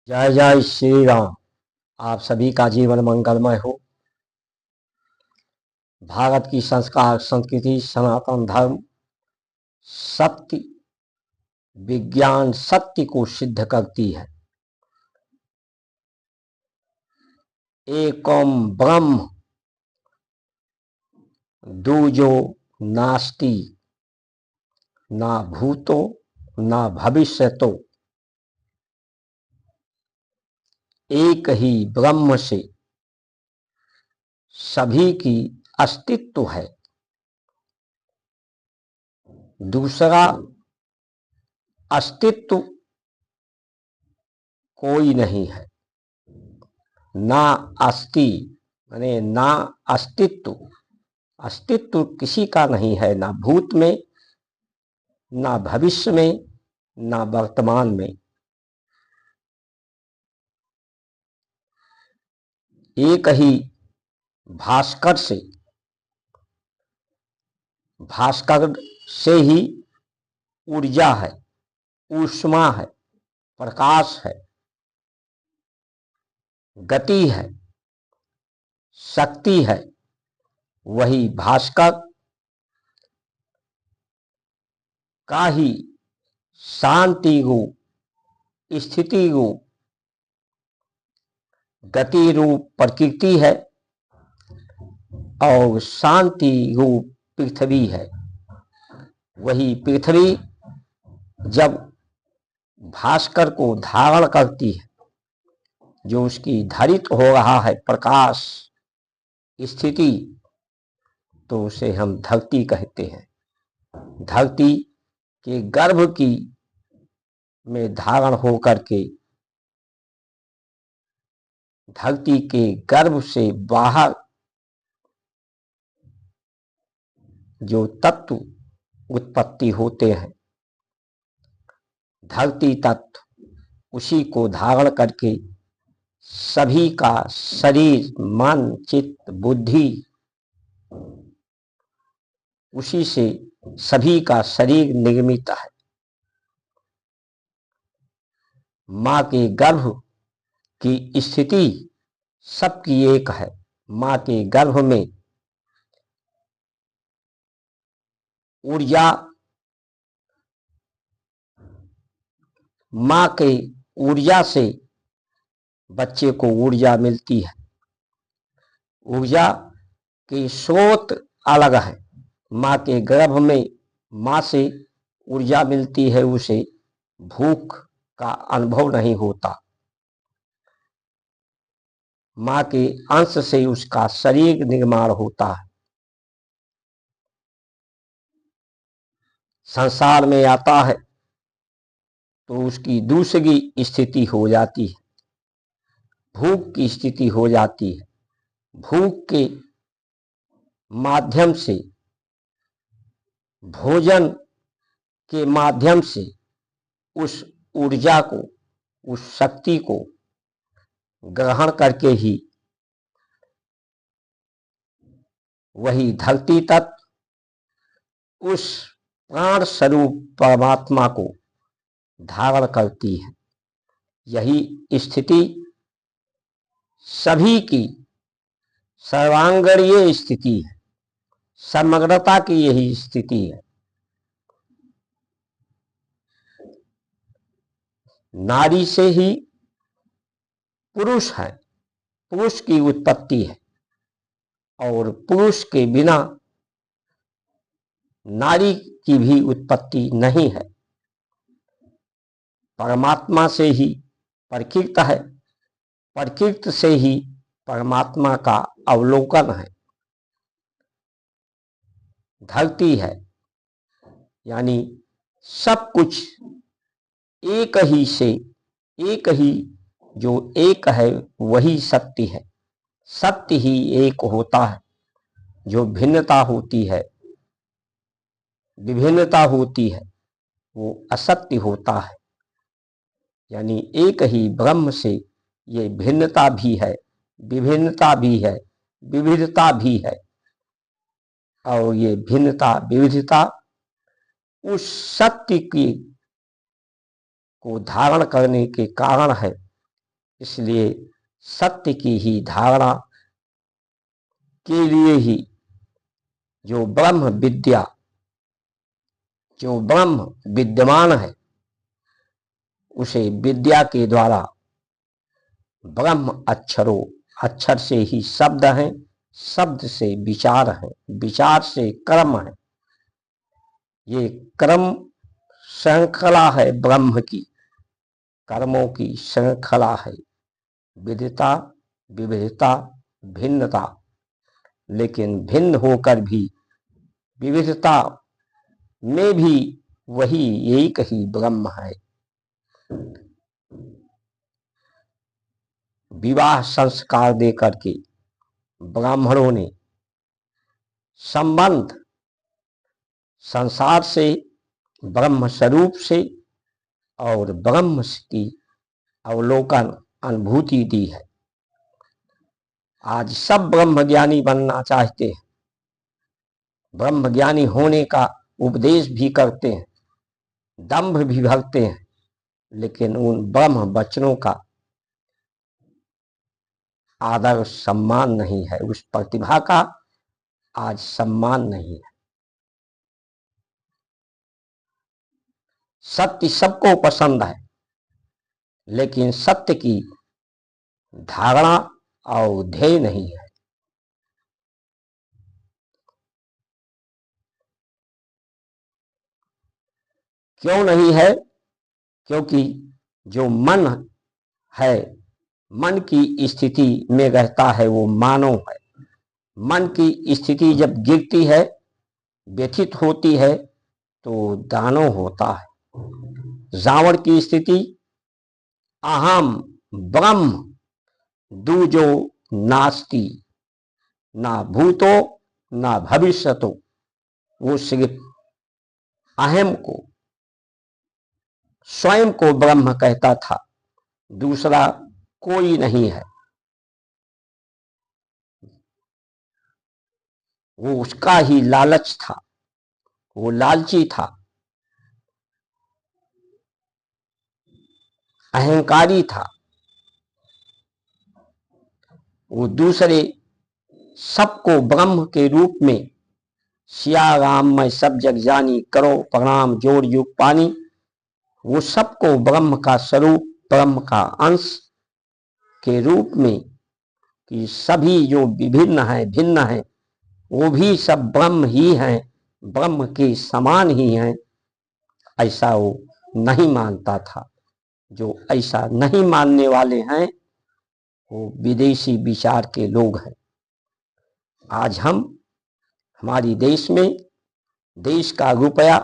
जय जय श्री राम। आप सभी का जीवन मंगलमय हो। भारत की संस्कार, संस्कृति, सनातन धर्म, सत्य, विज्ञान सत्य को सिद्ध करती है। एकम ब्रह्म दूजो नास्ति, ना भूतो ना भविष्यतो। एक ही ब्रह्म से सभी की अस्तित्व है, दूसरा अस्तित्व कोई नहीं है। ना अस्ति माने ना अस्तित्व, अस्तित्व किसी का नहीं है, ना भूत में, ना भविष्य में, ना वर्तमान में। एक ही भास्कर से ही ऊर्जा है, ऊष्मा है, प्रकाश है, गति है, शक्ति है। वही भास्कर का ही शांति रूप, स्थिति रूप, गति रूप प्रकृति है और शांति रूप पृथ्वी है। वही पृथ्वी जब भास्कर को धारण करती है, जो उसकी धारित हो रहा है प्रकाश स्थिति, तो उसे हम धरती कहते हैं। धरती के गर्भ की में धारण होकर के धरती के गर्भ से बाहर जो तत्व उत्पत्ति होते हैं, धरती तत्व, उसी को धारण करके सभी का शरीर, मन, चित्त, बुद्धि, उसी से सभी का शरीर निर्मित है। माँ के गर्भ की स्थिति सबकी एक है। माँ के गर्भ में ऊर्जा, माँ के ऊर्जा से बच्चे को ऊर्जा मिलती है। ऊर्जा के स्रोत अलग है। माँ के गर्भ में माँ से ऊर्जा मिलती है, उसे भूख का अनुभव नहीं होता। माँ के अंश से उसका शरीर निर्माण होता है। संसार में आता है तो उसकी दूसरी स्थिति हो जाती है, भूख की स्थिति हो जाती है। भूख के माध्यम से, भोजन के माध्यम से उस ऊर्जा को, उस शक्ति को ग्रहण करके ही वही धरती तत्व उस प्राण स्वरूप परमात्मा को धारण करती है। यही स्थिति सभी की सर्वांगीय स्थिति है, समग्रता की यही स्थिति है। नारी से ही पुरुष है, पुरुष की उत्पत्ति है, और पुरुष के बिना नारी की भी उत्पत्ति नहीं है। परमात्मा से ही प्रकृति है, प्रकृति से ही परमात्मा का अवलोकन है। धरती है, यानी सब कुछ एक ही से, एक ही जो एक है वही सत्य है। सत्य ही एक होता है। जो भिन्नता होती है, विभिन्नता होती है, वो असत्य होता है। यानी एक ही ब्रह्म से ये भिन्नता भी है, विभिन्नता भी है, विविधता भी है, और ये भिन्नता विविधता उस सत्य की को धारण करने के कारण है इसलिए सत्य की ही धारणा के लिए ही जो ब्रह्म विद्या, जो ब्रह्म विद्यमान है, उसे विद्या के द्वारा ब्रह्म अक्षरों, अक्षर से ही शब्द हैं, शब्द से विचार है, विचार से कर्म है। ये कर्म श्रृंखला है ब्रह्म की, कर्मों की श्रृंखला है। विविधता, विविधता, भिन्नता, लेकिन भिन्न होकर भी विविधता में भी वही एक ही ब्रह्म है। विवाह संस्कार देकर के ब्राह्मणों ने संबंध संसार से, ब्रह्म स्वरूप से और ब्रह्म की अवलोकन अनुभूति दी है। आज सब ब्रह्मज्ञानी बनना चाहते हैं, ब्रह्मज्ञानी होने का उपदेश भी करते हैं, दंभ भी भरते हैं, लेकिन उन ब्रह्म वचनों का आदर सम्मान नहीं है, उस प्रतिभा का आज सम्मान नहीं है। सत्य सबको पसंद है, लेकिन सत्य की धारणा और ध्येय नहीं है। क्यों नहीं है? क्योंकि जो मन है, मन की स्थिति में रहता है, वो मानव है। मन की स्थिति जब गिरती है, व्यथित होती है, तो दानव होता है। रावण की स्थिति अहम ब्रह्म दूजो नास्ति, ना भूतो ना भविष्यतो, वो सिर्फ अहम को, स्वयं को ब्रह्म कहता था, दूसरा कोई नहीं है। वो उसका ही लालच था, वो लालची था, अहंकारी था। वो दूसरे सबको ब्रह्म के रूप में, सिया राम मैं सब जग जानी, करो प्रणाम जोड़ युग पानी, वो सबको ब्रह्म का स्वरूप, ब्रह्म का अंश के रूप में, कि सभी जो विभिन्न है, भिन्न है, वो भी सब ब्रह्म ही हैं, ब्रह्म के समान ही हैं, ऐसा वो नहीं मानता था। जो ऐसा नहीं मानने वाले हैं, वो विदेशी विचार के लोग हैं। आज हम, हमारी देश में, देश का रुपया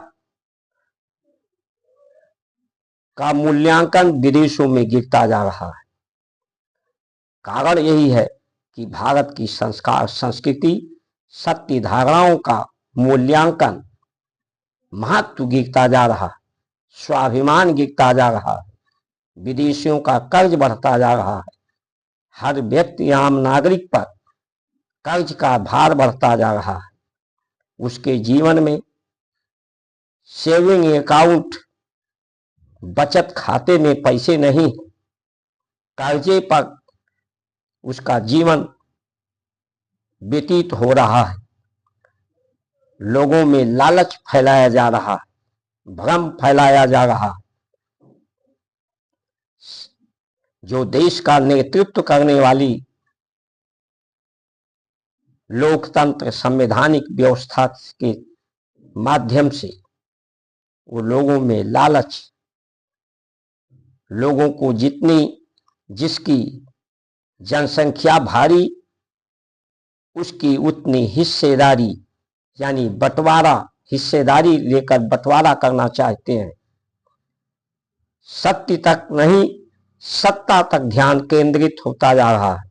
का मूल्यांकन विदेशों में गिरता जा रहा है। कारण यही है कि भारत की संस्कार, संस्कृति, सत्य धारणाओं का मूल्यांकन, महत्व गिरता जा रहा है, स्वाभिमान गिरता जा रहा है, विदेशियों का कर्ज बढ़ता जा रहा है, हर व्यक्ति, आम नागरिक पर कर्ज का भार बढ़ता जा रहा है। उसके जीवन में सेविंग अकाउंट, बचत खाते में पैसे नहीं, कर्जे पर उसका जीवन व्यतीत हो रहा है। लोगों में लालच फैलाया जा रहा है, भ्रम फैलाया जा रहा है। जो देश का नेतृत्व करने वाली लोकतंत्र, संवैधानिक व्यवस्था के माध्यम से वो लोगों में लालच, लोगों को जिसकी जनसंख्या भारी, उसकी उतनी हिस्सेदारी, यानी बंटवारा, हिस्सेदारी लेकर बंटवारा करना चाहते हैं। सत्य तक नहीं, सत्ता तक ध्यान केंद्रित होता जा रहा है।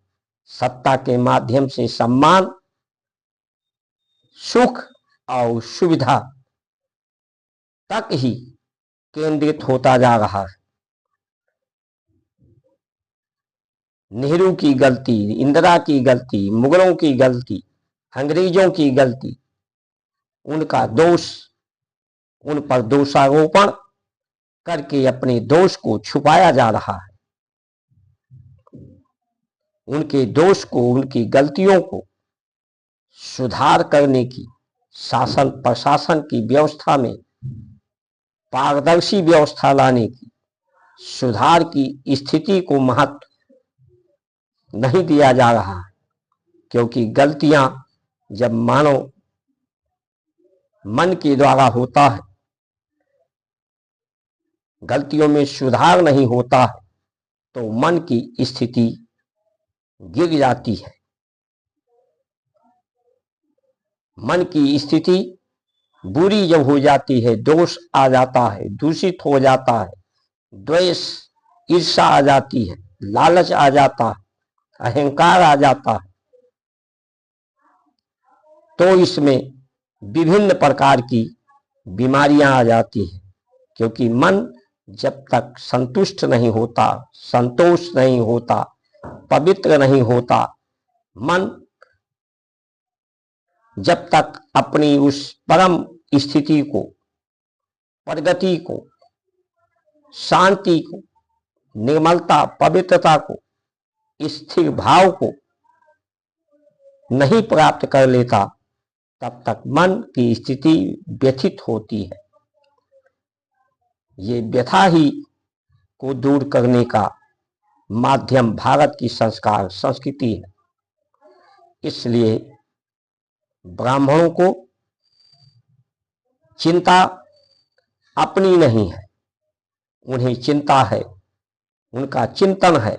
सत्ता के माध्यम से सम्मान, सुख और सुविधा तक ही केंद्रित होता जा रहा है। नेहरू की गलती, इंदिरा की गलती, मुगलों की गलती, अंग्रेजों की गलती, उनका दोष, उन पर दोषारोपण करके अपने दोष को छुपाया जा रहा है। उनके दोष को, उनकी गलतियों को सुधार करने की, शासन प्रशासन की व्यवस्था में पारदर्शी व्यवस्था लाने की, सुधार की स्थिति को महत्व नहीं दिया जा रहा है। क्योंकि गलतियां जब मानव मन के द्वारा होता है, गलतियों में सुधार नहीं होता है, तो मन की स्थिति गिर जाती है। मन की स्थिति बुरी जब हो जाती है, दोष आ जाता है, दूषित हो जाता है, द्वेष ईर्ष्या आ जाती है, लालच आ जाता है, अहंकार आ जाता है, तो इसमें विभिन्न प्रकार की बीमारियां आ जाती हैं। क्योंकि मन जब तक संतुष्ट नहीं होता, संतोष नहीं होता, पवित्र नहीं होता, मन जब तक अपनी उस परम स्थिति को, प्रगति को, शांति को, निर्मलता, पवित्रता को, स्थिर भाव को नहीं प्राप्त कर लेता, तब तक मन की स्थिति व्यथित होती है। ये व्यथा ही को दूर करने का माध्यम भारत की संस्कार संस्कृति है। इसलिए ब्राह्मणों को चिंता अपनी नहीं है, उन्हें चिंता है, उनका चिंतन है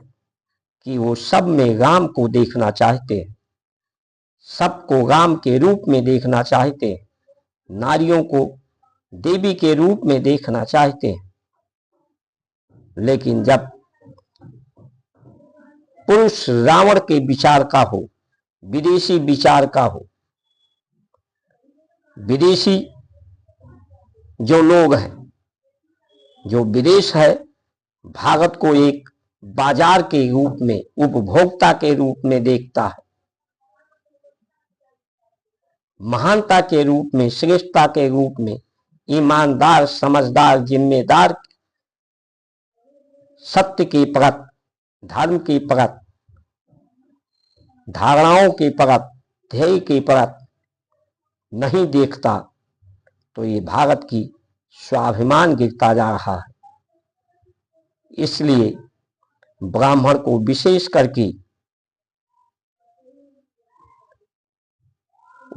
कि वो सब में राम को देखना चाहते हैं, सबको राम के रूप में देखना चाहते हैं, नारियों को देवी के रूप में देखना चाहते हैं। लेकिन जब पुरुष रावण के विचार का हो, विदेशी विचार का हो, विदेशी जो लोग हैं, जो विदेश है, भारत को एक बाजार के रूप में, उपभोक्ता के रूप में देखता है, महानता के रूप में, श्रेष्ठता के रूप में, ईमानदार, समझदार, जिम्मेदार, सत्य की परत, धर्म की परत, धारणाओं की परत, ध्येय की परत नहीं देखता, तो ये भारत की स्वाभिमान गिरता जा रहा है। इसलिए ब्राह्मण को विशेष करके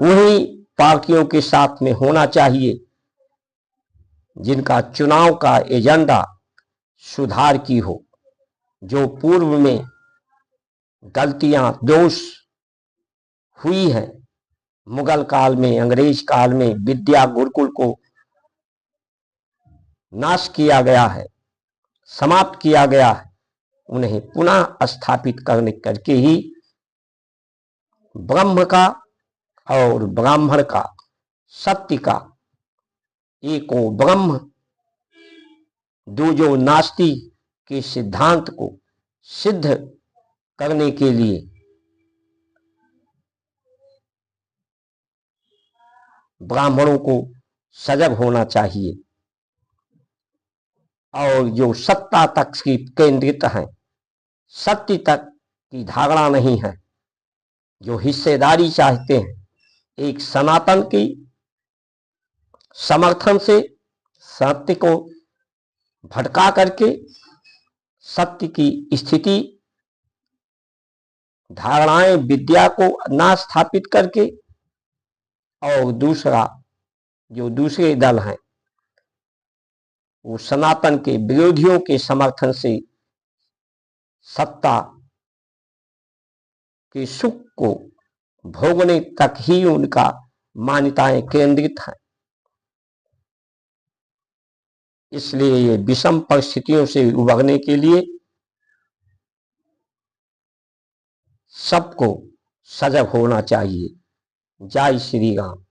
उन्हीं पार्टियों के साथ में होना चाहिए जिनका चुनाव का एजेंडा सुधार की हो, जो पूर्व में गलतियां, दोष हुई है, मुगल काल में, अंग्रेज काल में विद्या गुरुकुल को नाश किया गया है, समाप्त किया गया है, उन्हें पुनः स्थापित करने करके ही ब्रह्म का और ब्राह्मण का, सत्य का, एको ब्रह्म दूजो नास्ति के सिद्धांत को सिद्ध करने के लिए ब्राह्मणों को सजग होना चाहिए। और जो सत्ता तक की केंद्रित है, सत्य तक की धारणा नहीं है, जो हिस्सेदारी चाहते हैं, एक सनातन की समर्थन से सत्य को भटका करके सत्य की स्थिति, धारणाएं, विद्या को ना स्थापित करके, और दूसरा जो दूसरे दल हैं वो सनातन के विरोधियों के समर्थन से सत्ता के सुख को भोगने तक ही उनका मान्यताएं केंद्रित हैं। इसलिए ये विषम परिस्थितियों से उबरने के लिए सबको सजग होना चाहिए। जय श्री राम।